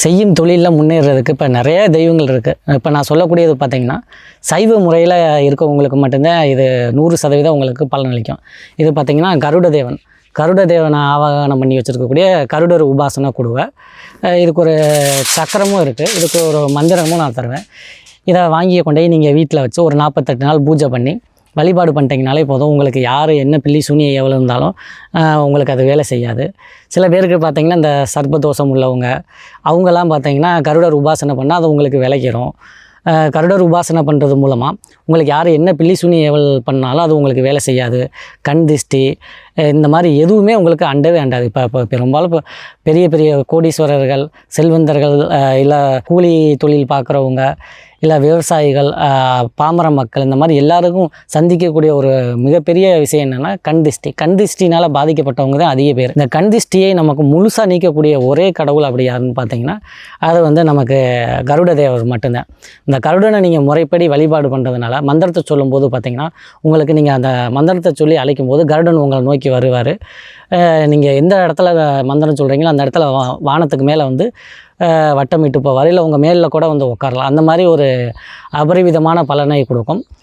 செய்யும் தொழிலில் முன்னேறதுக்கு இப்போ நிறைய தெய்வங்கள் இருக்குது. இப்போ நான் சொல்லக்கூடியது பார்த்திங்கன்னா சைவ முறையில் இருக்கவங்களுக்கு மட்டும்தான் இது 100% உங்களுக்கு பலனளிக்கும். இது பார்த்திங்கன்னா கருட தேவனை ஆவாகனம் பண்ணி வச்சுருக்கக்கூடிய கருடர் உபாசனை கொடுவை. இதுக்கு ஒரு சக்கரமும் இருக்குது, இதுக்கு ஒரு மந்திரமும் நான் தருவேன். இதை வாங்கிய கொண்டே நீங்கள் வீட்டில் வச்சு ஒரு 48 நாள் பூஜை பண்ணி வழிபாடு பண்ணிட்டீங்கனாலே போதும். உங்களுக்கு யார் என்ன பில்லி சூனியம் எவ்வளோ இருந்தாலும் உங்களுக்கு அது வேலை செய்யாது. சில பேருக்கு பார்த்திங்கன்னா இந்த சர்ப்பதோஷம் உள்ளவங்க அவங்கெல்லாம் பார்த்திங்கன்னா கருடர் உபாசனை பண்ணால் அது உங்களுக்கு விளைக்கிறோம். கருடர் உபாசனை பண்ணுறது மூலமாக உங்களுக்கு யார் என்ன பில்லி சூனியம் எவ்வளோ பண்ணாலும் அது உங்களுக்கு வேலை செய்யாது. கண் திஷ்டி இந்த மாதிரி எதுவுமே உங்களுக்கு அண்டவே அண்டாது. இப்போ பெரும்பாலும் இப்போ பெரிய பெரிய கோடீஸ்வரர்கள், செல்வந்தர்கள், இல்லை கூலி தொழில் பார்க்குறவங்க, இல்லை விவசாயிகள், பாமர மக்கள், இந்த மாதிரி எல்லாருக்கும் சந்திக்கக்கூடிய ஒரு மிகப்பெரிய விஷயம் என்னென்னா கண் திஷ்டினால் பாதிக்கப்பட்டவங்க தான் அதிக பேர். இந்த கண் திஷ்டியை நமக்கு முழுசாக நீக்கக்கூடிய ஒரே கடவுள் அப்படி யாருன்னு பார்த்தீங்கன்னா அது நமக்கு கருட தேவர் மட்டும்தான். இந்த கருடனை நீங்கள் முறைப்படி வழிபாடு பண்ணுறதுனால மந்திரத்தை சொல்லும்போது பார்த்திங்கன்னா உங்களுக்கு நீங்கள் அந்த மந்திரத்தை சொல்லி அழைக்கும் போது கருடன் உங்களை நோக்கி வருவார். நீங்கள் எந்த இடத்துல மந்திரம் சொல்கிறீங்களோ அந்த இடத்துல வானத்துக்கு மேலே வட்டமிட்டு போவார், இல்லை உங்கள் மேலில் கூட உட்காரலாம். அந்த மாதிரி ஒரு அபரிவிதமான பலனை கொடுக்கும்.